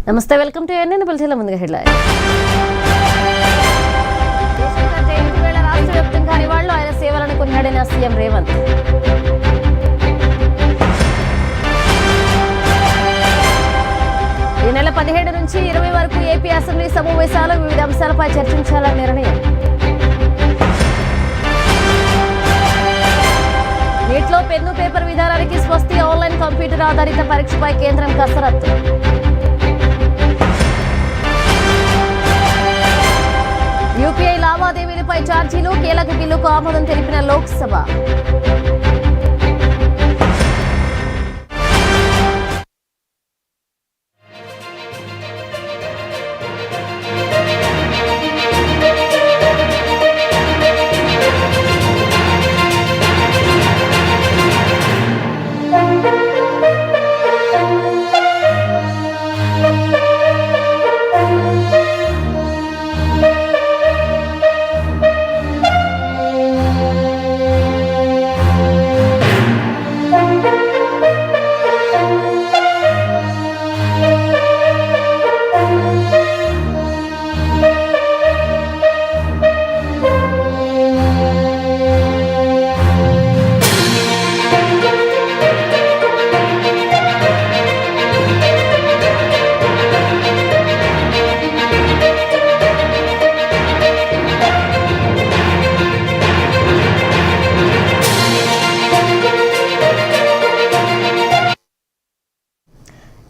నమస్తే, welcome to NN బులెటిన్ల ముందుగా headline. జయంతి వేళ రాష్ట్ర వ్యాప్తంగా నివాళులు, ఆయన సేవలను కొనియాడిన సీఎం రేవంత్. ఈ నెల 17 నుంచి 20 వరకు ఏపీ అసెంబ్లీ సమావేశాలు, వివిధ అంశాలపై చర్చించాలని నిర్ణయం. నీట్లో పెన్ను పేపర్ విధానానికి స్వస్తి ఆన్లైన్ కంప్యూటర్ ఆధారిత పరీక్షపై కేంద్రం కసరత్తు. యూపీఐ లావాదేవీలపై ఛార్జీలు, కీలక బిల్లుకు ఆమోదం తెలిపిన లోక్సభ.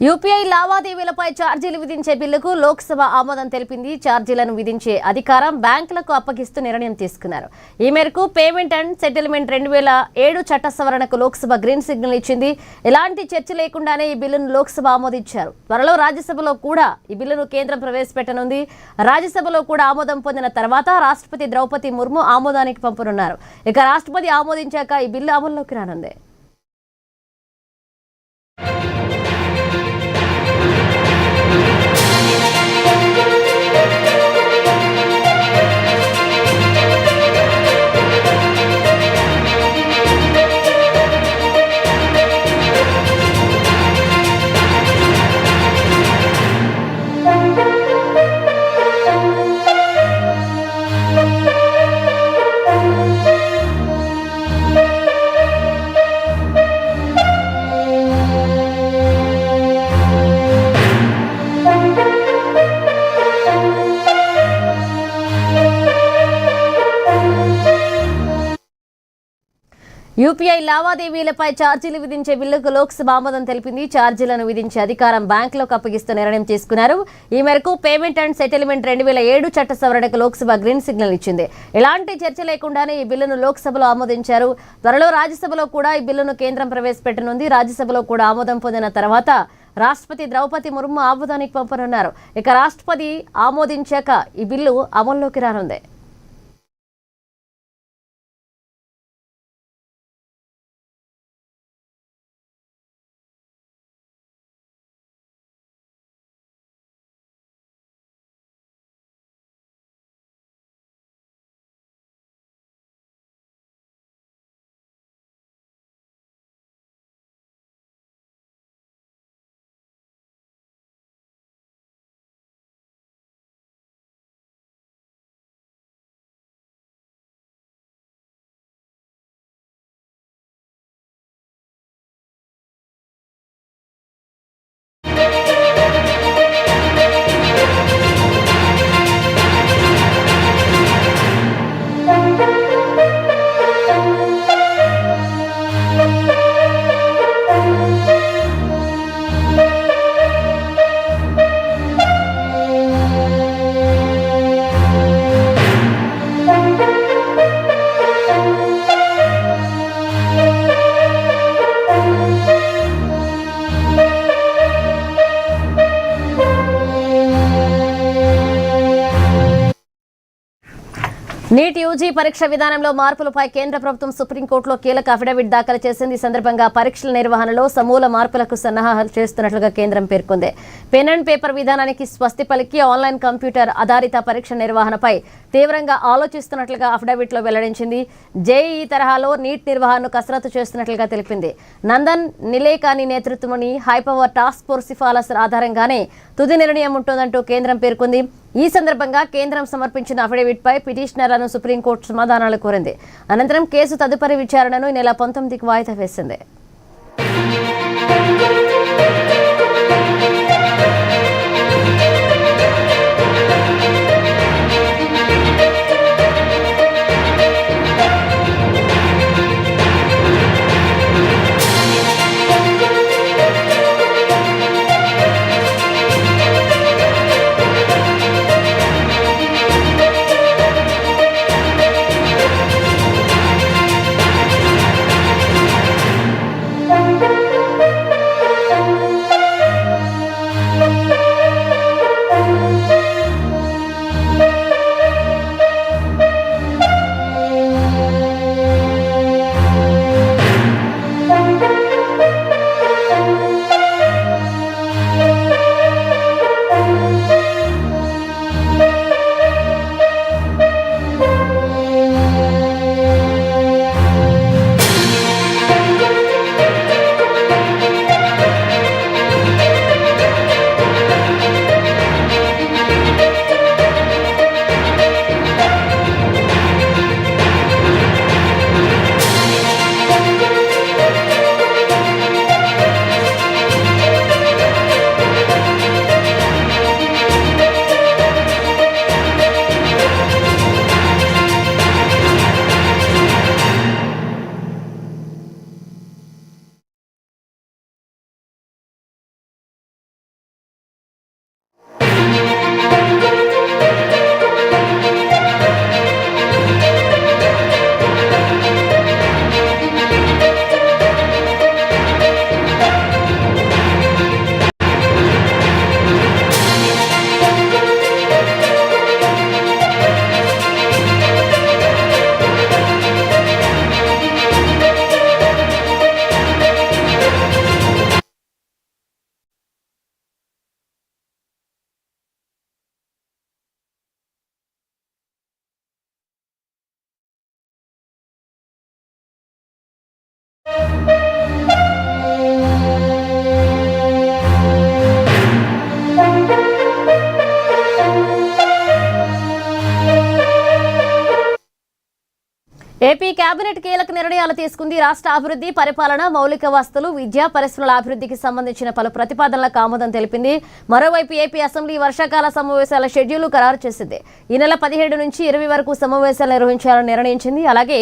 యూపీఐ లావాదేవీలపై ఛార్జీలు విధించే బిల్లుకు లోక్సభ ఆమోదం తెలిపింది. ఛార్జీలను విధించే అధికారం బ్యాంకులకు అప్పగిస్తూ నిర్ణయం తీసుకున్నారు. ఈ మేరకు పేమెంట్ అండ్ సెటిల్మెంట్ 2007 చట్ట సవరణకు లోక్సభ గ్రీన్ సిగ్నల్ ఇచ్చింది. ఎలాంటి చర్చ లేకుండానే ఈ బిల్లును లోక్సభ ఆమోదించారు. త్వరలో రాజ్యసభలో కూడా ఈ బిల్లును కేంద్రం ప్రవేశపెట్టనుంది. రాజ్యసభలో కూడా ఆమోదం పొందిన తర్వాత రాష్ట్రపతి ద్రౌపది ముర్ము ఆమోదానికి పంపనున్నారు. ఇక రాష్ట్రపతి ఆమోదించాక ఈ బిల్లు అమల్లోకి రానుంది. యూపీఐ లావాదేవీలపై ఛార్జీలు విధించే బిల్లుకు లోక్సభ ఆమోదం తెలిపింది. ఛార్జీలను విధించే అధికారం బ్యాంకులకు అప్పగిస్తూ నిర్ణయం తీసుకున్నారు. ఈ మేరకు పేమెంట్ అండ్ సెటిల్మెంట్ 2007 చట్ట సవరణకు లోక్సభ గ్రీన్ సిగ్నల్ ఇచ్చింది. ఎలాంటి చర్చ లేకుండానే ఈ బిల్లును లోక్సభలో ఆమోదించారు. త్వరలో రాజ్యసభలో కూడా ఈ బిల్లును కేంద్రం ప్రవేశపెట్టనుంది. రాజ్యసభలో కూడా ఆమోదం పొందిన తర్వాత రాష్ట్రపతి ద్రౌపది ముర్ము ఆమోదానికి పంపనున్నారు. ఇక రాష్ట్రపతి ఆమోదించాక ఈ బిల్లు అమల్లోకి రానుంది. నీట్ యూజీ పరీక్ష విధానంలో మార్పులపై కేంద్ర ప్రభుత్వం సుప్రీంకోర్టులో కీలక అఫిడవిట్ దాఖలు చేసింది. ఈ సందర్భంగా పరీక్షల నిర్వహణలో సమూల మార్పులకు సన్నాహాలు చేస్తున్నట్లుగా కేంద్రం పేర్కొంది. పెన్ అండ్ పేపర్ విధానానికి స్వస్తి పలికి ఆన్లైన్ కంప్యూటర్ ఆధారిత పరీక్ష నిర్వహణపై తీవ్రంగా ఆలోచిస్తున్నట్లుగా అఫిడవిట్లో వెల్లడించింది. జేఈఈ తరహాలో నీట్ నిర్వహణను కసరత్తు చేస్తున్నట్లుగా తెలిపింది. నందన్ నిలేకాని నేతృత్వంలోని హైపవర్ టాస్క్ ఫోర్స్ సిఫారసు ఆధారంగానే తుది నిర్ణయం ఉంటుందంటూ కేంద్రం పేర్కొంది. ఈ సందర్భంగా కేంద్రం సమర్పించిన అఫిడవిట్పై పిటిషనర్లను సుప్రీంకోర్టు సమాధానాలు కోరింది. అనంతరం కేసు తదుపరి విచారణను ఈ నెల 19కి వాయిదా వేసింది. ఏపీ కేబినెట్ కీలక నిర్ణయాలు తీసుకుంది. రాష్ట్ర అభివృద్ధి, పరిపాలన, మౌలిక వసతులు, విద్యా పరిశ్రమల అభివృద్ధికి సంబంధించిన పలు ప్రతిపాదనలకు ఆమోదం తెలిపింది. మరోవైపు ఏపీ అసెంబ్లీ వర్షాకాల సమావేశాల షెడ్యూల్ ఖరారు చేసింది. ఈ నెల 17 నుంచి 20 వరకు సమావేశాలు నిర్వహించాలని నిర్ణయించింది. అలాగే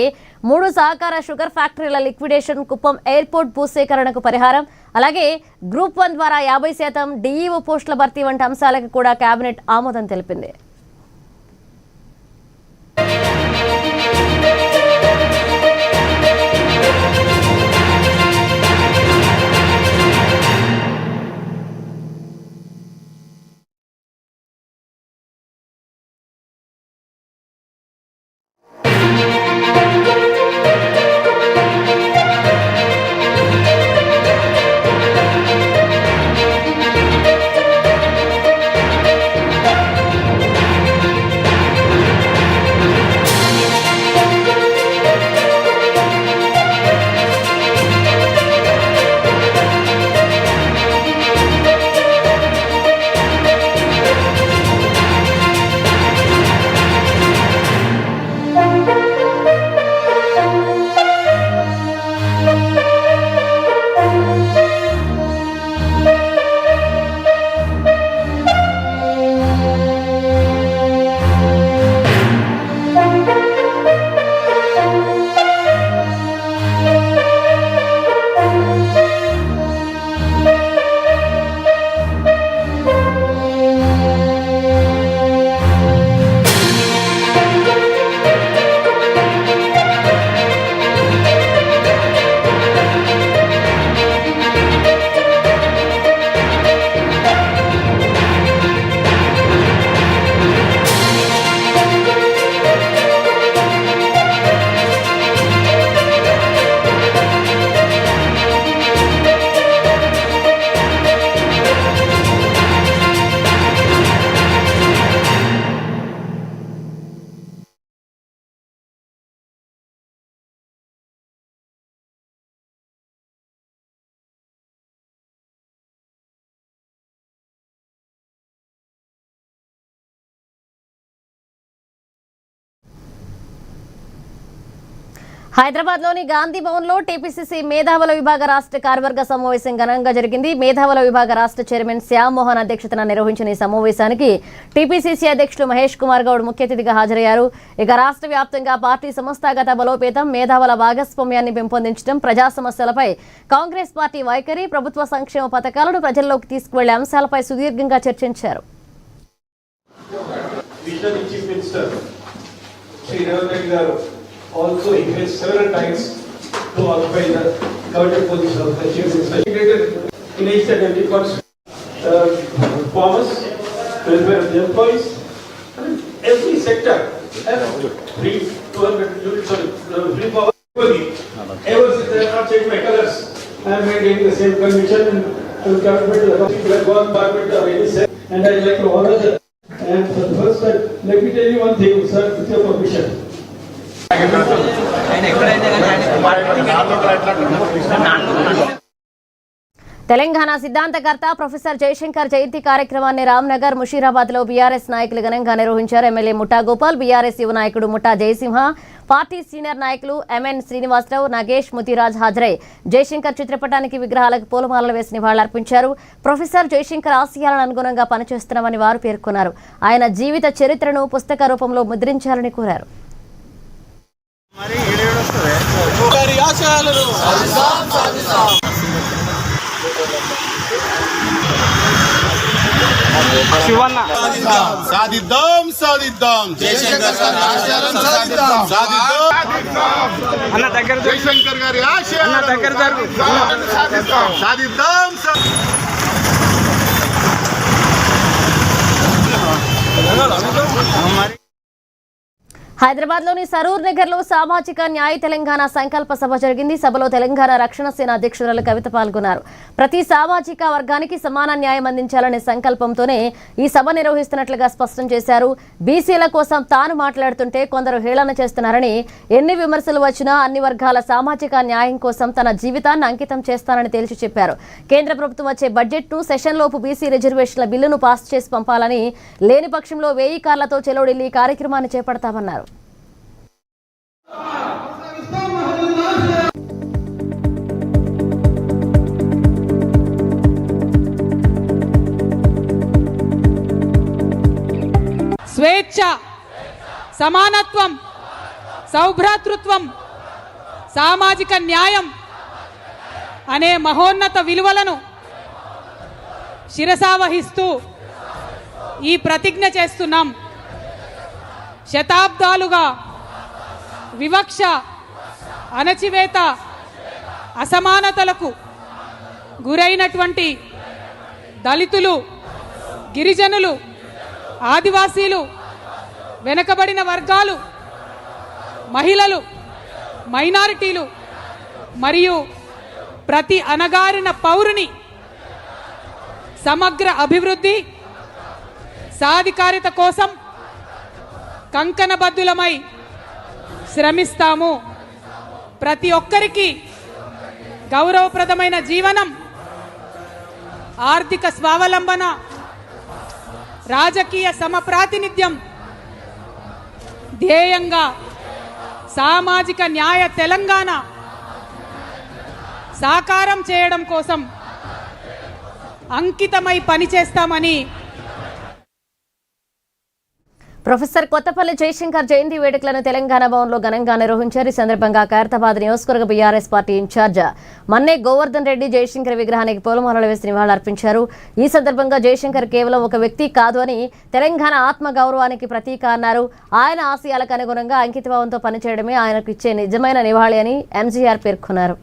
3 సహకార షుగర్ ఫ్యాక్టరీల లిక్విడేషన్, కుప్పం ఎయిర్పోర్ట్ భూసేకరణకు పరిహారం, అలాగే గ్రూప్ 1 ద్వారా 50% డీఈఓ పోస్టుల భర్తీ వంటి అంశాలకు కూడా కేబినెట్ ఆమోదం తెలిపింది. హైదరాబాద్లోని గాంధీ భవన్లో టీపీసీసీ మేధావుల విభాగ రాష్ట్ర కార్యవర్గ సమావేశం ఘనంగా జరిగింది. మేధావుల విభాగ రాష్ట్ర చైర్మన్ శ్యామ్ మోహన్ అధ్యక్షతన నిర్వహించిన ఈ సమావేశానికి టీపీసీసీ అధ్యక్షులు మహేష్ కుమార్ గౌడ్ ముఖ్య అతిథిగా హాజరయ్యారు. ఇక రాష్ట్ర వ్యాప్తంగా పార్టీ సంస్థాగత బలోపేతం, మేధావుల భాగస్వామ్యాన్ని పెంపొందించడం, ప్రజా సమస్యలపై కాంగ్రెస్ పార్టీ వైఖరి, ప్రభుత్వ సంక్షేమ పథకాలను ప్రజల్లోకి తీసుకువెళ్లే అంశాలపై సుదీర్ఘంగా చర్చించారు. Also engaged several times to occupy the coveted position of the chief minister. In each and every farmers, welfare of the employees, every sector, free 200 units of free power. Ever since they have not changed my colors, I am maintaining the same conviction and commitment to the country, one government or any sector, and I would like to honor the. And for the first time, let me tell you one thing, sir, with your permission. Telangana సిద్ధాంతకర్త professor Jayashankar జయంతి కార్యక్రమాన్ని రామ్నగర్, ముషీరాబాద్ లో BRS నాయకులు ఘనంగా నిర్వహించారు. MLA ముఠా Gopal, BRS యువ నాయకుడు ముఠా జయసింహ, పార్టీ సీనియర్ నాయకులు ఎంఎన్ శ్రీనివాసరావు, నాగేష్, ముతిరాజ్ హాజరై జయశంకర్ చిత్రపటానికి, విగ్రహాలకు పూలమాలలు వేసి నివాళులర్పించారు. ప్రొఫెసర్ జయశంకర్ ఆశయాలను అనుగుణంగా పనిచేస్తున్నామని వారు పేర్కొన్నారు. ఆయన జీవిత చరిత్రను పుస్తక రూపంలో ముద్రించాలని కోరారు. సాధిద్దాం సాధిద్దాం జయశంకర్ అన్న దగ్గర జయశంకర్ గారి ఆశయాలను అన్న దగ్గర సాధిద్దాం. హైదరాబాద్లోని సరూర్ నగర్ లో సామాజిక న్యాయ తెలంగాణ సంకల్ప సభ జరిగింది. సభలో తెలంగాణ రక్షణ సేన అధ్యక్షురాలు కవిత పాల్గొన్నారు. ప్రతి సామాజిక వర్గానికి సమాన న్యాయం అందించాలనే సంకల్పంతోనే ఈ సభ నిర్వహిస్తున్నట్లుగా స్పష్టం చేశారు. బీసీల కోసం తాను మాట్లాడుతుంటే కొందరు హేళన చేస్తున్నారని, ఎన్ని విమర్శలు వచ్చినా అన్ని వర్గాల సామాజిక న్యాయం కోసం తన జీవితాన్ని అంకితం చేస్తానని తేల్చి చెప్పారు. కేంద్ర ప్రభుత్వం వచ్చే బడ్జెట్ను సెషన్లోపు బీసీ రిజర్వేషన్ల బిల్లును పాస్ చేసి పంపాలని, లేని పక్షంలో 1000 కార్లతో చెలో ఢిల్లీ కార్యక్రమాన్ని చేపడతామన్నారు. స్వేచ్ఛ, సమానత్వం, సౌభ్రాతృత్వం, సామాజిక న్యాయం అనే మహోన్నత విలువలను శిరసావహిస్తూ ఈ ప్రతిజ్ఞ చేస్తున్నాం. శతాబ్దాలుగా వివక్ష, అణచివేత, అసమానతలకు గురైనటువంటి దళితులు, గిరిజనులు, ఆదివాసీలు, వెనుకబడిన వర్గాలు, మహిళలు, మైనారిటీలు మరియు ప్రతి అణగారిన పౌరుని సమగ్ర అభివృద్ధి, సాధికారిత కోసం కంకణబద్ధులమై శ్రమిస్తాము. ప్రతి ఒక్కరికి గౌరవప్రదమైన జీవనం, ఆర్థిక స్వావలంబన, రాజకీయ సమప్రాతినిధ్యం ధ్యేయంగా సామాజిక న్యాయ తెలంగాణ సాకారం చేయడం కోసం అంకితమై పనిచేస్తామని. ప్రొఫెసర్ కొత్తపల్లి జయశంకర్ జయంతి వేడుకలను తెలంగాణ భవన్లో ఘనంగా నిర్వహించారు. ఈ సందర్భంగా ఖైరతాబాద్ నియోజకవర్గ బీఆర్ఎస్ పార్టీ ఇన్ఛార్జ్ మన్నే గోవర్ధన్ రెడ్డి జయశంకర్ విగ్రహానికి పూలమాలలు వేసి నివాళులర్పించారు. ఈ సందర్భంగా జయశంకర్ కేవలం ఒక వ్యక్తి కాదు అని, తెలంగాణ ఆత్మ గౌరవానికి ప్రతీక అన్నారు. ఆయన ఆశయాలకు అనుగుణంగా అంకితభావంతో పనిచేయడమే ఆయనకు ఇచ్చే నిజమైన నివాళి అని ఎంజీఆర్ పేర్కొన్నారు.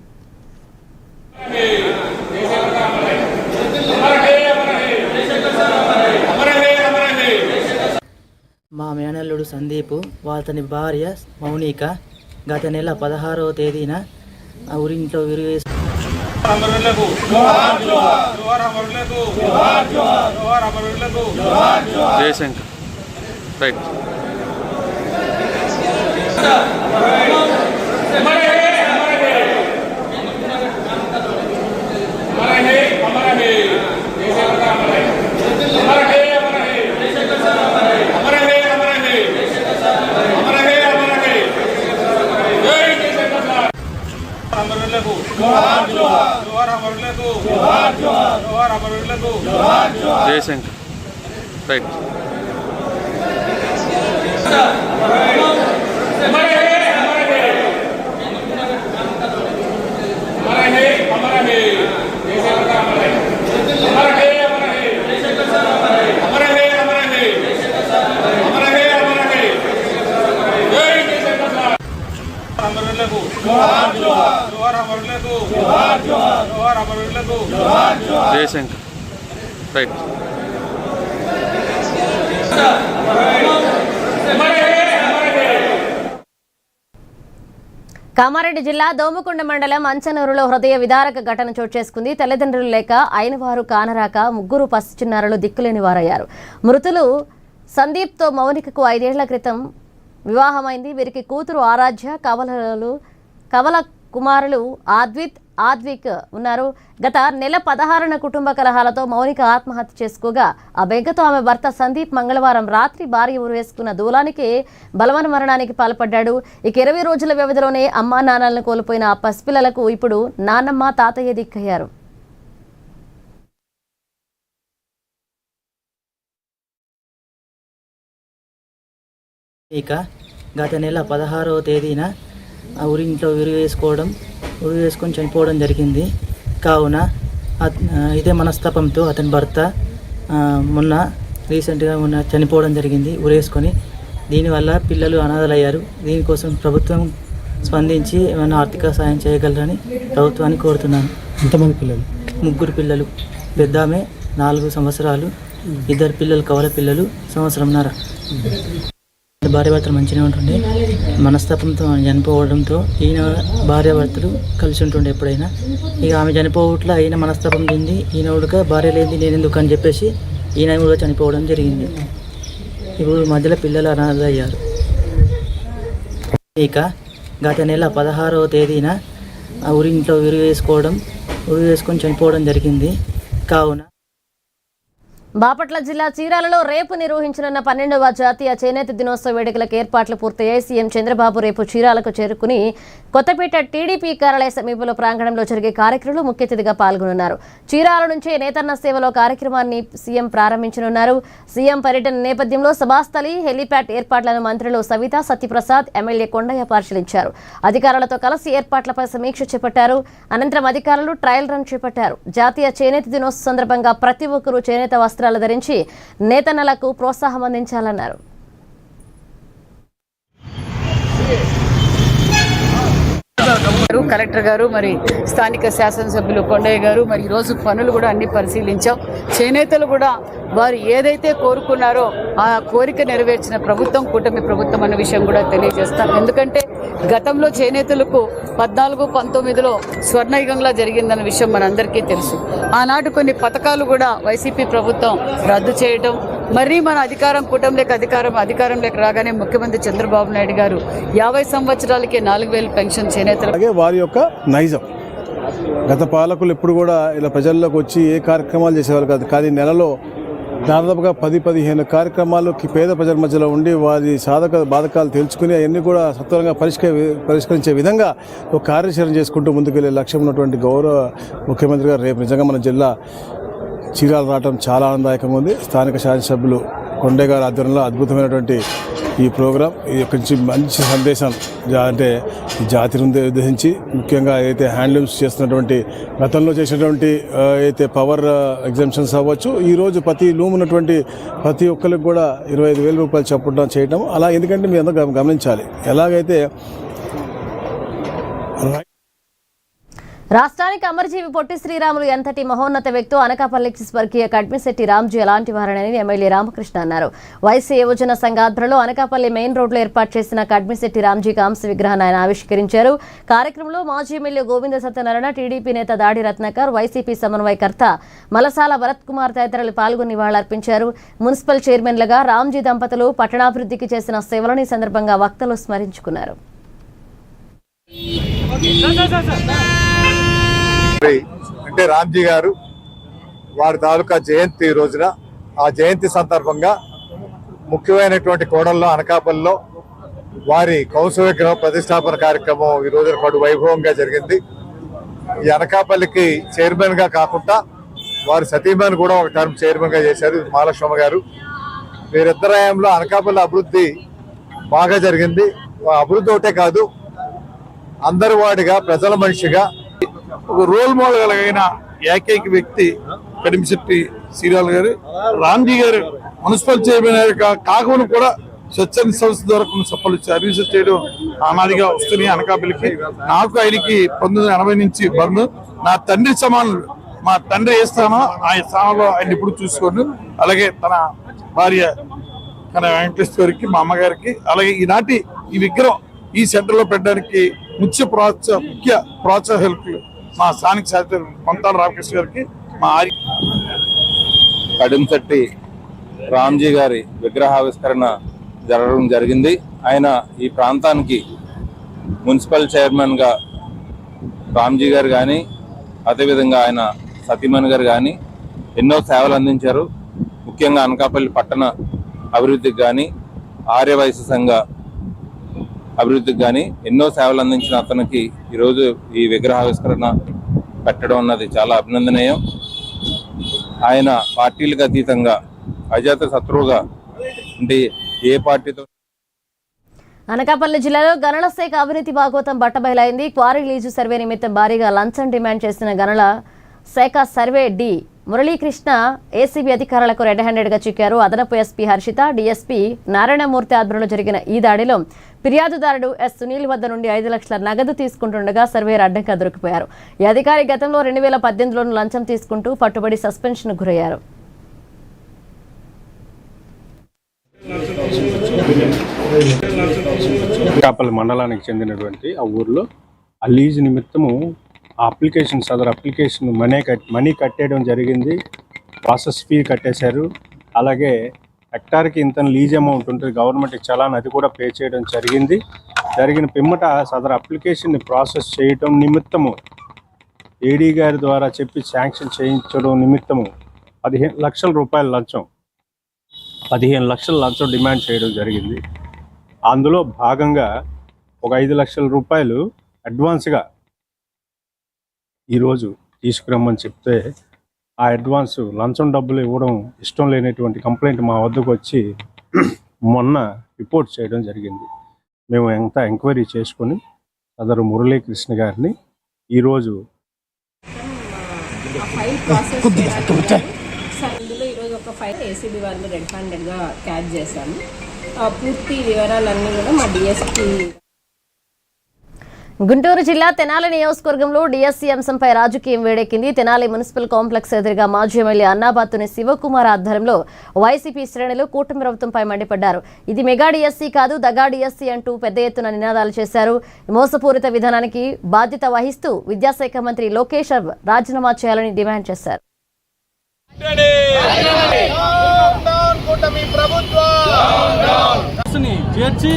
మా మేనల్లుడు సందీపు, అతని భార్య మౌనిక గత నెల 16వ తేదీన ఊరింట్లో విరివేసి జయశంకర్ రైట్. జయశంకర్ రైట్. కామారెడ్డి జిల్లా దోమకొండ మండలం అంచనూరులో హృదయ విదారక ఘటన చోటు చేసుకుంది. తల్లిదండ్రులు లేక అయిన వారు కానరాక ముగ్గురు పసి చిన్నారులు దిక్కులేని వారయ్యారు. మృతులు సందీప్తో మౌనికకు 5 ఏళ్ల క్రితం వివాహమైంది. వీరికి కూతురు ఆరాధ్య, కవల కుమారులు ఆద్విక్ ఉన్నారు. గత నెల 16న కుటుంబ కలహాలతో మౌనిక ఆత్మహత్య చేసుకోగా ఆ బెంగతో ఆమె భర్త సందీప్ మంగళవారం రాత్రి భార్య ఉరివేసుకున్న దూలానికి బలవన మరణానికి పాల్పడ్డాడు. ఇక 20 రోజుల వ్యవధిలోనే అమ్మా నాన్నలను కోల్పోయిన ఆ పసిపిల్లలకు ఇప్పుడు నాన్నమ్మ తాతయ్య దిక్కయ్యారు. ఇక గత నెల 16వ తేదీన ఊరింట్లో ఉరివేసుకొని చనిపోవడం జరిగింది. కావున ఇదే మనస్తాపంతో అతని భర్త మొన్న రీసెంట్గా చనిపోవడం జరిగింది ఉరేసుకొని. దీనివల్ల పిల్లలు అనాథలయ్యారు. దీనికోసం ప్రభుత్వం స్పందించి ఏమైనా ఆర్థిక సాయం చేయగలరని ప్రభుత్వాన్ని కోరుతున్నాను. ఎంతమంది పిల్లలు? 3 పిల్లలు. పెద్దామె 4 సంవత్సరాలు, 2 పిల్లలు కవల పిల్లలు 1.5 సంవత్సరంన్నర. భార్యాభర్తలు మంచిగా ఉంటుండే. మనస్తాపంతో చనిపోవడంతో ఈయన భార్యాభర్తలు కలిసి ఉంటుండే ఎప్పుడైనా. ఇక ఆమె చనిపోవట్లా ఈయన మనస్తాపం చెంది ఈయన ఉడక భార్య లేని నేను ఎందుకు అని చెప్పేసి ఈయన కూడా చనిపోవడం జరిగింది. ఇప్పుడు మధ్యలో పిల్లలు అనాథలయ్యారు. ఇక గత నెల 16వ తేదీన ఊరింట్లో ఉరివేసుకొని చనిపోవడం జరిగింది. కావున బాపట్ల జిల్లా చీరాలలో రేపు నిర్వహించనున్న 12వ జాతీయ చేనేత దినోత్సవ వేడుకలకు ఏర్పాట్లు పూర్తయ్యాయి. సీఎం చంద్రబాబు రేపు చీరాలకు చేరుకుని కొత్తపేట టీడీపీ కార్యాలయ సమీపంలో ప్రాంగణంలో జరిగే కార్యక్రమంలో ముఖ్య అతిథిగా పాల్గొనున్నారు. చీరాల నుంచే నేతన్న సేవలో కార్యక్రమాన్ని సీఎం ప్రారంభించనున్నారు. సీఎం పర్యటన నేపథ్యంలో సభాస్థలి, హెలీప్యాడ్ ఏర్పాట్లను మంత్రులు సవితా, సత్యప్రసాద్, ఎమ్మెల్యే కొండయ్య పరిశీలించారు. అధికారులతో కలిసి ఏర్పాట్లపై సమీక్ష చేపట్టారు. అనంతరం అధికారులు ట్రయల్ రన్ చేపట్టారు. జాతీయ చేనేత దినోత్సవం సందర్భంగా ప్రతి ఒక్కరూ చేనేత వస్త్రాలు ధరించి నేతన్నలకు ప్రోత్సాహం అందించాలన్నారు. కలెక్టర్ గారు, మరి స్థానిక శాసనసభ్యులు కొండయ్య గారు, మరి ఈరోజు పనులు కూడా అన్ని పరిశీలించాం. చేనేతలు కూడా వారు ఏదైతే కోరుకున్నారో ఆ కోరిక నెరవేర్చిన ప్రభుత్వం కూటమి ప్రభుత్వం అన్న విషయం కూడా తెలియజేస్తాం. ఎందుకంటే గతంలో చేనేతలకు 14-19లో స్వర్ణయుగంలా జరిగిందన్న విషయం మనందరికీ తెలుసు. ఆనాడు కొన్ని పథకాలు కూడా వైసీపీ ప్రభుత్వం రద్దు చేయడం, మరీ మన అధికారంలోకి రాగానే ముఖ్యమంత్రి చంద్రబాబు నాయుడు గారు 50 సంవత్సరాలకే 4,000 పెన్షన్ చేనేతలు. అలాగే వారి యొక్క నైజం గత పాలకులు ఎప్పుడు కూడా ఇలా ప్రజల్లోకి వచ్చి ఏ కార్యక్రమాలు చేసేవారు కాదు. కానీ నెలలో దాదాపుగా 10-15 కార్యక్రమాలు పేద ప్రజల మధ్యలో ఉండి వారి బాధకాలు తెలుసుకుని అవన్నీ కూడా సత్వరంగా పరిష్కరించే విధంగా ఒక కార్యాచరణ చేసుకుంటూ ముందుకెళ్లే లక్ష్యం ఉన్నటువంటి గౌరవ ముఖ్యమంత్రి గారు రేపు నిజంగా మన జిల్లా చీరాలు రావడం చాలా ఆనందదాయకంగా ఉంది. స్థానిక శాసనసభ్యులు కొండయ్య గారి ఆధ్వర్యంలో అద్భుతమైనటువంటి ఈ ప్రోగ్రాం ఇది ఒక మంచి సందేశం అంటే జాతిని ఉద్దేశించి ముఖ్యంగా ఏదైతే హ్యాండ్లూమ్స్ చేస్తున్నటువంటి గతంలో చేసినటువంటి అయితే పవర్ ఎగ్జామ్షన్స్ అవ్వచ్చు, ఈరోజు ప్రతి లూమ్ ఉన్నటువంటి ప్రతి ఒక్కరికి కూడా 25,000 రూపాయలు చొప్పున చేయడం అలా. ఎందుకంటే మీ అందరూ గమనించాలి ఎలాగైతే రాష్ట్రానికి అమరజీవి పొట్టి శ్రీరాములు ఎంతటి మహోన్నత వ్యక్తో అనకాపల్లి స్వర్గీయ కడ్మిశెట్టి రామ్జీ ఎలాంటి వారని ఎమ్మెల్యే రామకృష్ణ అన్నారు. వైసీ యువజన సంఘ ఆధ్వర్యంలో అనకాపల్లి మెయిన్ రోడ్లో ఏర్పాటు చేసిన కడ్మిశెట్టి రామ్జీ కాంస్య విగ్రహాన్ని ఆయన ఆవిష్కరించారు. కార్యక్రమంలో మాజీ ఎమ్మెల్యే గోవింద సత్యనారాయణ, టీడీపీ నేత దాడి రత్నాకర్, వైసీపీ సమన్వయకర్త మలసాల భరత్ కుమార్ తదితరులు పాల్గొని నివాళులర్పించారు. మున్సిపల్ చైర్మన్లుగా రామ్జీ దంపతులు పట్టణాభివృద్ధికి చేసిన సేవలను ఈ సందర్భంగా వక్తలు స్మరించుకున్నారు. అంటే రామ్జీ గారు వారి తాలూకా జయంతి రోజున, ఆ జయంతి సందర్భంగా ముఖ్యమైనటువంటి కోణంలో అనకాపల్లిలో వారి కౌంస విగ్రహం ప్రతిష్టాపన కార్యక్రమం ఈ రోజున కడు వైభవంగా జరిగింది. ఈ అనకాపల్లికి చైర్మన్గా కాకుండా వారి సతీమణి కూడా ఒక టర్మ్ చైర్మన్గా చేశారు మహాలక్ష్మమ్మ గారు. వీరిద్దరి హయాంలో అనకాపల్లి అభివృద్ధి బాగా జరిగింది. అభివృద్ధి ఒకటే కాదు, అందరి వాడిగా ప్రజల మనిషిగా ఒక రోల్ మోడల్ అయిన ఏకైక వ్యక్తి కడిమిశెట్టి శ్రీరాములు గారు. రామ్జీ గారు మున్సిపల్ చైర్మన్ కాకుండా కూడా స్వచ్ఛంద సంస్థ ద్వారా కొన్ని సఫలు సర్వీసెస్ చేయడం అనాదిగా వస్తున్నాయి అనకాపల్లికి. నాకు ఆయనకి 1980 నుంచి బంధు. నా తండ్రి సమానులు. మా తండ్రి ఏ స్థానం ఆ స్థానంలో ఆయన ఇప్పుడు చూసుకోండి. అలాగే తన భార్య తన వెంకటేశ్వరికి, మా అమ్మగారికి, అలాగే ఈనాటి ఈ విగ్రహం ఈ సెంటర్లో పెట్టడానికి ముఖ్య ప్రోత్సాహకులు మా స్థానిక శాస్త్రి కొంతాల రామకృష్ణ గారికి, మా కడిమిశెట్టి రామ్జీ గారి విగ్రహావిష్కరణ జరగడం జరిగింది. ఆయన ఈ ప్రాంతానికి మున్సిపల్ చైర్మన్గా రామ్జీ గారు కానీ, అదేవిధంగా ఆయన సతీమణి గారు కానీ ఎన్నో సేవలు అందించారు. ముఖ్యంగా అనకాపల్లి పట్టణ అభివృద్ధికి కానీ, ఆర్యవైశ్య సంఘ అభివృద్ధికి కానీ ఎన్నో సేవలు అందించిన అతనికి ఈరోజు ఈ విగ్రహావిష్కరణ పెట్టడం అన్నది చాలా అభినందనీయం. ఆయన పార్టీలకు అతీతంగా అజాత శత్రువుగా అంటే ఏ పార్టీతో. అనకాపల్లి జిల్లాలో గనుల శాఖ అవినీతి భాగోతం బట్టబయలైంది. క్వారీ లీజు సర్వే నిమిత్తం భారీగా లంచం డిమాండ్ చేసిన గనుల శాఖ సర్వే డి మురళీకృష్ణ ఏసీబీ అధికారులకు రెడ్ హ్యాండెడ్గా చిక్కారు. అదనపు ఎస్పీ హర్షిత, డీఎస్పీ నారాయణమూర్తి ఆధ్వర్యంలో జరిగిన ఈ దాడిలో ఫిర్యాదుదారుడు ఎస్ సునీల్ వద్ద నుండి 5 లక్షల నగదు తీసుకుంటుండగా సర్వేయర్ అడ్డంగా దొరికిపోయారు. ఈ అధికారి గతంలో 2018లోనూ లంచం తీసుకుంటూ పట్టుబడి సస్పెన్షన్ గురయ్యారు. అనకాపల్లి మండలానికి చెందినటువంటి ఆ ఊర్లో ఆ లీజ్ నిమిత్తము ఆ అప్లికేషన్ సదరు అప్లికేషన్ మనీ కట్టేయడం జరిగింది. ప్రాసెస్ ఫీ కట్టేశారు. అలాగే హెక్టార్కి ఇంత లీజ్ అమౌంట్ ఉంటుంది, గవర్నమెంట్కి చలాన్ అది కూడా పే చేయడం జరిగిన పిమ్మట సదరు అప్లికేషన్ని ప్రాసెస్ చేయడం నిమిత్తము ఏడీ గారి ద్వారా చెప్పి శాంక్షన్ చేయించడం నిమిత్తము 15 లక్షల రూపాయల లంచం 15 లక్షల లంచం డిమాండ్ చేయడం జరిగింది. అందులో భాగంగా ఒక 5 లక్షల రూపాయలు అడ్వాన్స్గా ఈరోజు తీసుకురమ్మని చెప్తే ఆ అడ్వాన్స్ లంచం డబ్బులు ఇవ్వడం ఇష్టం లేనటువంటి కంప్లైంట్ మా వద్దకు వచ్చి మొన్న రిపోర్ట్ చేయడం జరిగింది. మేము ఎంత ఎంక్వైరీ చేసుకొని సదరు మురళీకృష్ణ గారిని ఈరోజు ఇందులో ఈరోజు ఒక ఫైల్ ఏసీబీ వాళ్ళు రెడ్ హ్యాండెడ్గా క్యాచ్ చేశాము. పూర్తి వివరాలన్నీ కూడా మా డిఎస్పీ. గుంటూరు జిల్లా తెనాలి నియోజకవర్గంలో డీఎస్సీ అంశంపై రాజకీయం వేడెక్కింది. తెనాలి మున్సిపల్ కాంప్లెక్స్ ఎదురుగా మాజీ ఎమ్మెల్యే అన్నాబాతుని శివకుమార్ ఆధ్వర్యంలో వైసీపీ శ్రేణులు కూటమి ప్రభుత్వంపై మండిపడ్డారు. ఇది మెగా డీఎస్సీ కాదు, దగా డీఎస్సీ అంటూ పెద్ద ఎత్తున నినాదాలు చేశారు. మోసపూరిత విధానానికి బాధ్యత వహిస్తూ విద్యాశాఖ మంత్రి లోకేష్ రాజీనామా చేయాలని డిమాండ్ చేశారు. చేర్చి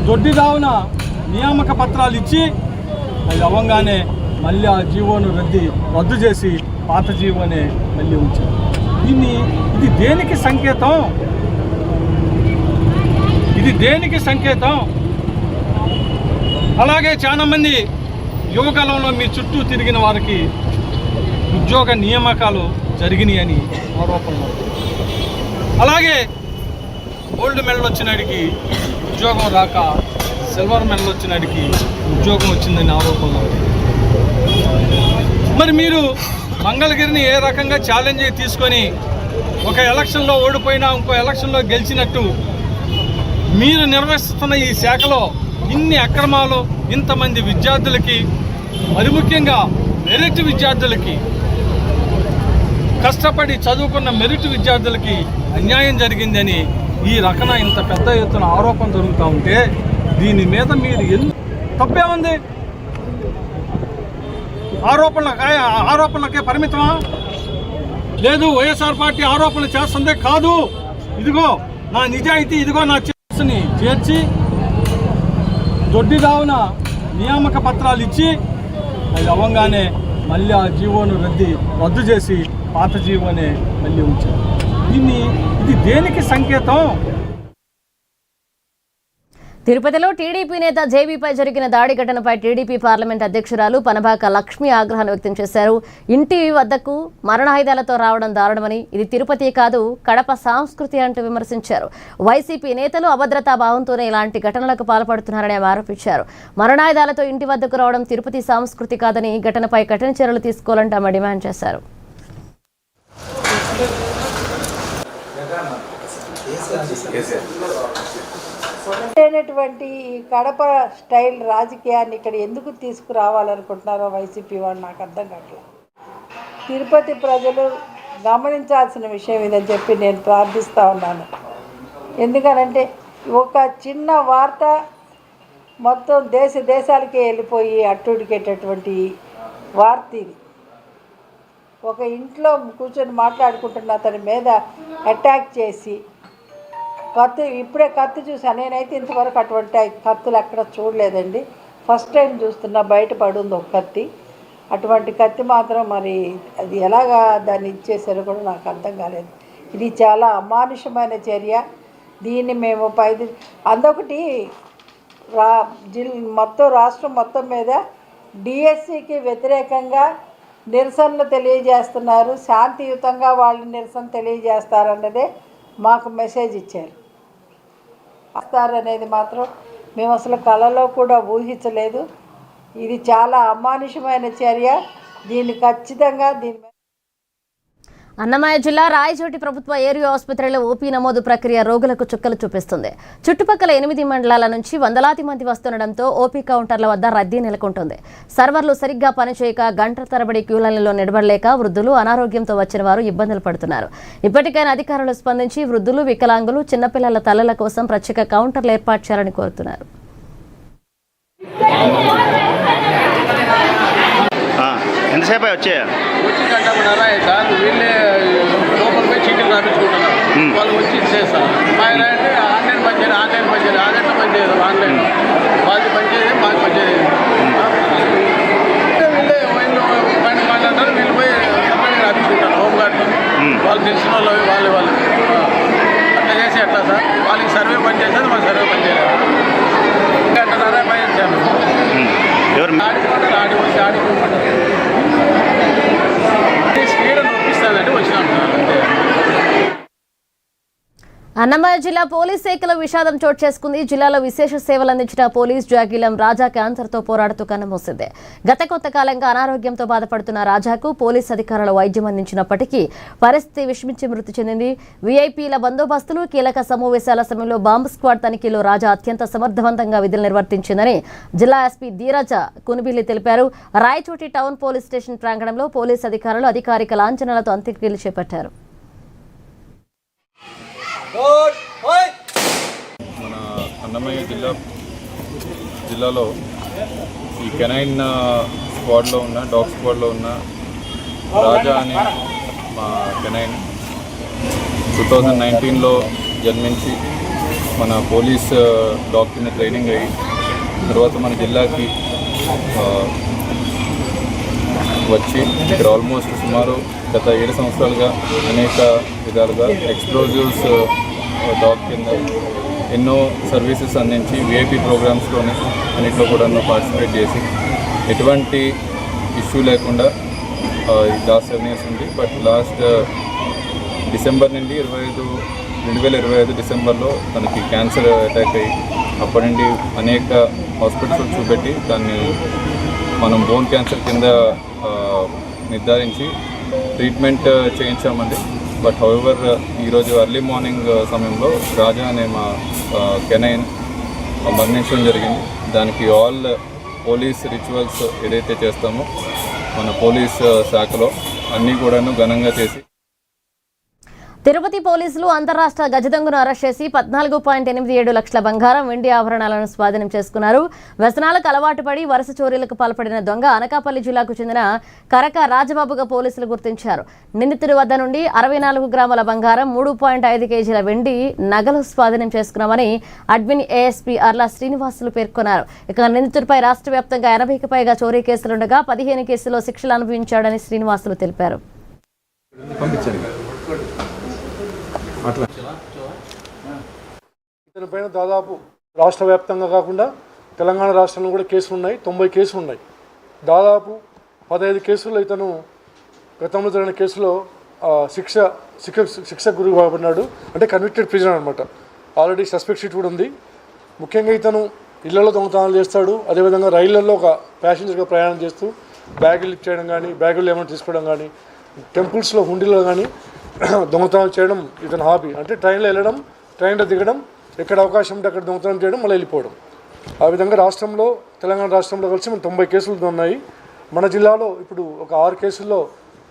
దొడ్డిదావున నియామక పత్రాలు ఇచ్చి అది అవ్వగానే మళ్ళీ ఆ జీవోను రద్దు చేసి పాత జీవోనే మళ్ళీ ఉంచారు. ఇది దేనికి సంకేతం? అలాగే చాలా మంది యువకాలంలో మీ చుట్టూ తిరిగిన వారికి ఉద్యోగ నియామకాలు జరిగినాయి అని ఆరోపణలు. అలాగే గోల్డ్ మెడల్ వచ్చినాడికి ఉద్యోగం రాక సిల్వర్ మెడల్ వచ్చినాడికి ఉద్యోగం వచ్చిందని ఆరోపణలు. మరి మీరు మంగళగిరిని ఏ రకంగా ఛాలెంజ్ తీసుకొని ఒక ఎలక్షన్లో ఓడిపోయినా ఇంకో ఎలక్షన్లో గెలిచినట్టు మీరు నిర్వహిస్తున్న ఈ శాఖలో ఇన్ని అక్రమాలు, ఇంతమంది విద్యార్థులకి, మరి ముఖ్యంగా మెరిట్ విద్యార్థులకి, కష్టపడి చదువుకున్న మెరిట్ విద్యార్థులకి అన్యాయం జరిగిందని ఈ రకన ఇంత పెద్ద ఎత్తున ఆరోపణ జరుగుతూ ఉంటే దీని మీద మీరు తప్పే ఉంది? ఆరోపణలకే పరిమితమా? లేదు, వైఎస్ఆర్ పార్టీ ఆరోపణలు చేస్తుందే కాదు, ఇదిగో నా నిజాయితీ, ఇదిగో నా చేసిని చేర్చి దొడ్డిదావున నియామక పత్రాలు ఇచ్చి అది అవ్వగానే మళ్ళీ ఆ జీవోను రద్దు చేసి పాత జీవోనే మళ్ళీ ఉంచారు. ఇది దేనికి సంకేతం? తిరుపతిలో టీడీపీ నేత జేబీపై జరిగిన దాడి ఘటనపై టీడీపీ పార్లమెంట్ అధ్యక్షురాలు పనబాక లక్ష్మి ఆగ్రహాన్ని వ్యక్తం చేశారు. ఇంటి వద్దకు మరణాయుధాలతో రావడం దారుణమని, ఇది తిరుపతి కాదు కడప సంస్కృతి అంటూ విమర్శించారు. వైసీపీ నేతలు అభద్రతా భావంతోనే ఇలాంటి ఘటనలకు పాల్పడుతున్నారని ఆమె ఆరోపించారు. మరణాయుధాలతో ఇంటి వద్దకు రావడం తిరుపతి సంస్కృతి కాదని, ఘటనపై కఠిన చర్యలు తీసుకోవాలంటూ ఆమె డిమాండ్ చేశారు. లేనటువంటి ఈ కడప స్టైల్ రాజకీయాన్ని ఇక్కడ ఎందుకు తీసుకురావాలనుకుంటున్నారో వైసీపీ వాళ్ళు నాకు అర్థం కావట్లేదు. తిరుపతి ప్రజలు గమనించాల్సిన విషయం ఇదని చెప్పి నేను ప్రార్థిస్తూ ఉన్నాను. ఎందుకనంటే ఒక చిన్న వార్త మొత్తం దేశాలకే వెళ్ళిపోయి అట్టుడికేటటువంటి వార్త ఇది. ఒక ఇంట్లో కూర్చొని మాట్లాడుకుంటున్న అతని మీద అటాక్ చేసి ఇప్పుడే కత్తి చూసాను. నేనైతే ఇంతవరకు అటువంటి కత్తులు ఎక్కడ చూడలేదండి. ఫస్ట్ టైం చూస్తున్నా, బయట పడుంది ఒక కత్తి. అటువంటి కత్తి మాత్రం మరి అది ఎలాగా దాన్ని ఇచ్చేసారో కూడా నాకు అర్థం కాలేదు. ఇది చాలా అమానుషమైన చర్య. దీన్ని మేము అందొకటి మొత్తం రాష్ట్రం మొత్తం మీద డిఎస్సికి వ్యతిరేకంగా నిరసనలు తెలియజేస్తున్నారు. శాంతియుతంగా వాళ్ళు నిరసన తెలియజేస్తారన్నదే మాకు మెసేజ్ ఇచ్చారు. వస్తారనేది మాత్రం మేము అసలు కలలో కూడా ఊహించలేదు. ఇది చాలా అమానుషమైన చర్య. దీన్ని ఖచ్చితంగా అన్నమయ్య జిల్లా రాయచోటి ప్రభుత్వ ఏరియా ఆసుపత్రిలో ఓపీ నమోదు ప్రక్రియ రోగులకు చుక్కలు చూపిస్తుంది. చుట్టుపక్కల 8 మండలాల నుంచి వందలాది మంది వస్తుండటంతో ఓపీ కౌంటర్ల వద్ద రద్దీ నెలకొంటుంది. సర్వర్లు సరిగ్గా పనిచేయక గంటల తరబడి క్యూలైన్లలో నిలబడలేక వృద్ధులు, అనారోగ్యంతో వచ్చిన వారు ఇబ్బందులు పడుతున్నారు. ఇప్పటికైనా అధికారులు స్పందించి వృద్ధులు, వికలాంగులు, చిన్నపిల్లల తల్లుల కోసం ప్రత్యేక కౌంటర్లు ఏర్పాటు చేయాలని కోరుతున్నారు. ఎంతసేపు వచ్చాయా? వచ్చి గంటన్నర సార్ వీళ్ళే లోపల పోయి చీటీలు రాపించుకుంటున్నారు. వాళ్ళు వచ్చి ఇచ్చేస్తారు. ఆయన అంటే ఆన్లైన్ పనిచేయదు, ఆన్లైన్ పనిచేయదు, ఆన్లైన్ వాళ్ళకి పనిచేయదు, మాకు పనిచేయదు. వీళ్ళే పని మాట్లాడతారు. వీళ్ళు పోయి సపరేట్గా రాపించుకుంటారు. హోంగార్డ్ని వాళ్ళు తెలిసిన వాళ్ళు అట్లా చేసి ఎట్లా సార్? వాళ్ళకి సర్వే పని చేసేది, మాకు సర్వే పని చేయలేదు. గంటన్నర పని చేశాను. ఆడిపోతారు, ఆడిపోమంటారు. అన్నమయ్య జిల్లా పోలీస్ శాఖలో విషాదం చోటు చేసుకుంది. జిల్లాలో విశేష సేవలు అందించిన పోలీస్ జాగీలం రాజా క్యాన్సర్తో పోరాడుతూ కన్నుమూసింది. గత కొంతకాలంగా అనారోగ్యంతో బాధపడుతున్న రాజాకు పోలీస్ అధికారులు వైద్యం అందించినప్పటికీ పరిస్థితి విషమించి మృతి చెందింది. వీఐపీల బందోబస్తులు, కీలక సమావేశాల సమయంలో బాంబు స్క్వాడ్ తనిఖీలో రాజా అత్యంత సమర్థవంతంగా విధులు నిర్వర్తించిందని జిల్లా ఎస్పీ ధీరజ కునిబిల్లి తెలిపారు. రాయచోటి టౌన్ పోలీస్ స్టేషన్ ప్రాంగణంలో పోలీస్ అధికారులు అధికారిక లాంఛనాలతో అంత్యక్రియలు చేపట్టారు. మన అన్నమయ్య జిల్లాలో ఈ కెనైన్ స్క్వాడ్లో ఉన్న డాగ్ స్క్వాడ్లో ఉన్న రాజా అనే మా కెనైన్ 2019లో జన్మించి మన పోలీస్ డాగ్ కింద ట్రైనింగ్ అయ్యి తర్వాత మన జిల్లాకి వచ్చి ఇక్కడ ఆల్మోస్ట్ సుమారు గత 7 సంవత్సరాలుగా అనేక విధాలుగా ఎక్స్ప్లోజివ్స్ డాగ్ కింద ఎన్నో సర్వీసెస్ అందించి విఐపీ ప్రోగ్రామ్స్లోని అన్నింటిలో కూడా పార్టిసిపేట్ చేసి ఎటువంటి ఇష్యూ లేకుండా లాస్ట్ 7 years ఉంది. బట్ లాస్ట్ డిసెంబర్ నుండి 2025 డిసెంబర్లో తనకి క్యాన్సర్ అటాక్ అయ్యి అప్పటి నుండి అనేక హాస్పిటల్స్ చూపెట్టి దాన్ని మనం బోన్ క్యాన్సర్ కింద నిర్ధారించి ట్రీట్మెంట్ చేయించామండి. బట్ హౌఎవర్ ఈరోజు ఎర్లీ మార్నింగ్ సమయంలో రాజా అనే మా కెనైన్ మరణించడం జరిగింది. దానికి ఆల్ పోలీస్ రిచువల్స్ ఏదైతే చేస్తామో మన పోలీస్ శాఖలో అన్నీ కూడాను ఘనంగా చేసి తిరుపతి పోలీసులు అంతరాష్ట్ర గజదొంగను అరెస్ట్ చేసి 14.87 లక్షల బంగారం, వెండి ఆభరణాలను స్వాధీనం చేసుకున్నారు. వ్యసనాలకు అలవాటు పడి వరుస చోరీలకు పాల్పడిన దొంగ అనకాపల్లి జిల్లాకు చెందిన కరక రాజబాబుగా పోలీసులు గుర్తించారు. నిందితుడి వద్ద నుండి 64 గ్రాముల బంగారం, 3.5 కేజీల వెండి నగలు స్వాధీనం చేసుకున్నామని అడ్మిన్ ఏఎస్పీ అర్లా శ్రీనివాసులు పేర్కొన్నారు. ఇక నిందితుడిపై రాష్ట్ర వ్యాప్తంగా 80కి పైగా చోరీ కేసులుండగా 15 కేసుల్లో శిక్షలు అనుభవించాడని శ్రీనివాసులు తెలిపారు. ఇతని పైన దాదాపు రాష్ట్ర వ్యాప్తంగా కాకుండా తెలంగాణ రాష్ట్రంలో కూడా కేసులు ఉన్నాయి, 90 కేసులు ఉన్నాయి. దాదాపు 15 కేసుల్లో ఇతను గతంలో జరిగిన కేసులో శిక్ష గురి కాబడినాడు. అంటే కన్విక్టెడ్ ప్రిజనర్ అనమాట. ఆల్రెడీ సస్పెక్ట్ షీట్ కూడా ఉంది. ముఖ్యంగా ఇతను ఇళ్లలో దొంగతనాలు చేస్తాడు. అదేవిధంగా రైళ్లలో ఒక ప్యాసింజర్గా ప్రయాణం చేస్తూ బ్యాగులు లిఫ్ట్ చేయడం కానీ, బ్యాగులు ఏమైనా తీసుకోవడం కానీ, టెంపుల్స్లో హుండీలో కానీ దొంగతనాలు చేయడం ఇతని హాబీ. అంటే ట్రైన్లో వెళ్ళడం, ట్రైన్లో దిగడం, ఎక్కడ అవకాశం ఉంటే అక్కడ దొంగతనం చేయడం, మళ్ళీ వెళ్ళిపోవడం. ఆ విధంగా రాష్ట్రంలో, తెలంగాణ రాష్ట్రంలో కలిసి మన 90 కేసులు ఉన్నాయి. మన జిల్లాలో ఇప్పుడు ఒక 6 కేసుల్లో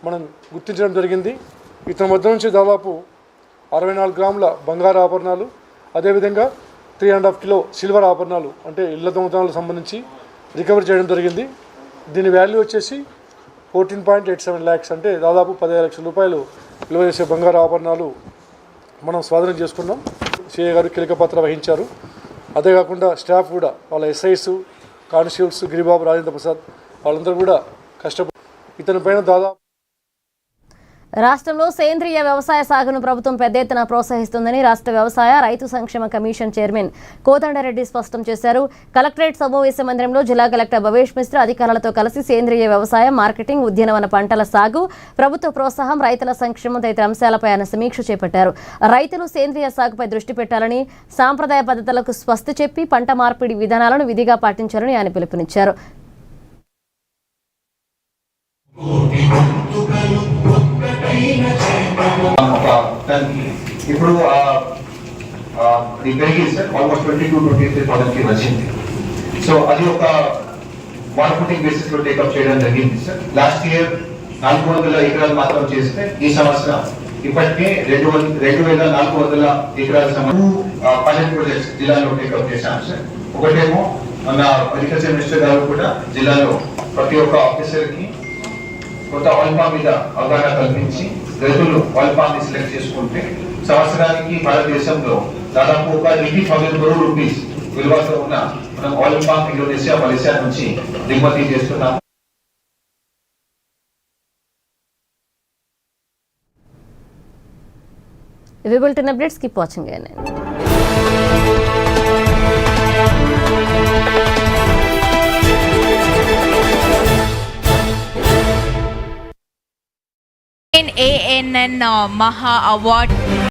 మనం గుర్తించడం జరిగింది. ఇతని వద్ద నుంచి దాదాపు 64 గ్రాముల బంగారు ఆభరణాలు, అదేవిధంగా 3.5 కిలో సిల్వర్ ఆభరణాలు అంటే ఇళ్ల దొంగతనాలకు సంబంధించి రికవరీ చేయడం జరిగింది. దీని వాల్యూ వచ్చేసి 14.87 lakhs అంటే దాదాపు 15 లక్షల రూపాయలు విలువ చేసే బంగారు ఆభరణాలు మనం స్వాధీనం చేసుకున్నాం. సిఐ గారు కీలక పాత్ర వహించారు. అదే కాకుండా స్టాఫ్ కూడా, వాళ్ళ ఎస్ఐస్, కానిస్టేబుల్స్, గిరిబాబు, రాజేంద్ర ప్రసాద్ వాళ్ళందరూ కూడా కష్టపడి ఇతని పైన దాదాపు. రాష్ట్రంలో సేంద్రియ వ్యవసాయ సాగును ప్రభుత్వం పెద్ద ఎత్తున ప్రోత్సహిస్తుందని రాష్ట్ర వ్యవసాయ రైతు సంక్షేమ కమిషన్ చైర్మన్ కోదండరెడ్డి స్పష్టం చేశారు. కలెక్టరేట్ సమావేశ మందిరంలో జిల్లా కలెక్టర్ భవేష్ మిశ్రా అధికారులతో కలిసి సేంద్రియ వ్యవసాయం, మార్కెటింగ్, ఉద్యానవన పంటల సాగు, ప్రభుత్వ ప్రోత్సాహం, రైతుల సంక్షేమం తదితర అంశాలపై ఆయన సమీక్ష చేపట్టారు. రైతులు సేంద్రియ సాగుపై దృష్టి పెట్టాలని, సాంప్రదాయ పద్ధతులకు స్వస్తి చెప్పి పంట మార్పిడి విధానాలను విధిగా పాటించాలని ఆయన పిలుపునిచ్చారు. ఇప్పుడు పెరిగింది సార్, ఆల్మోస్ట్ 22,000-23,000 వచ్చింది. సో అది ఒక మార్కెటింగ్ బేసిస్ లో టేకప్ చేయడం జరిగింది సార్. లాస్ట్ ఇయర్ 400 ఎకరాలు మాత్రం చేస్తే ఈ సంవత్సరం ఇప్పటికే 2,400 ఎకరాల పైలట్ ప్రాజెక్ట్స్ జిల్లాలో టేకప్ చేశాం సార్. ఒకటేమో మన అగ్రికల్చర్ మినిస్టర్ గారు కూడా జిల్లాలో ప్రతి ఒక్క ఆఫీసర్ కి కొత్త ఆయిల్ పామ్ మీద అవగాహన కల్పించి రైతులు ఆయిల్ పామ్ ని సెలెక్ట్ చేసుకుంటే సంవత్సరానికి భారతదేశంలో దాదాపు ఒక 80,000 crore రూపీస్ విలువతో ఉన్న మనం ఆయిల్ పామ్ ఇండోనేషియా, మలేషియా నుంచి దిగుమతి చేస్తున్నాం. We will turn updates. Keep watching CNN. ANN Maha Award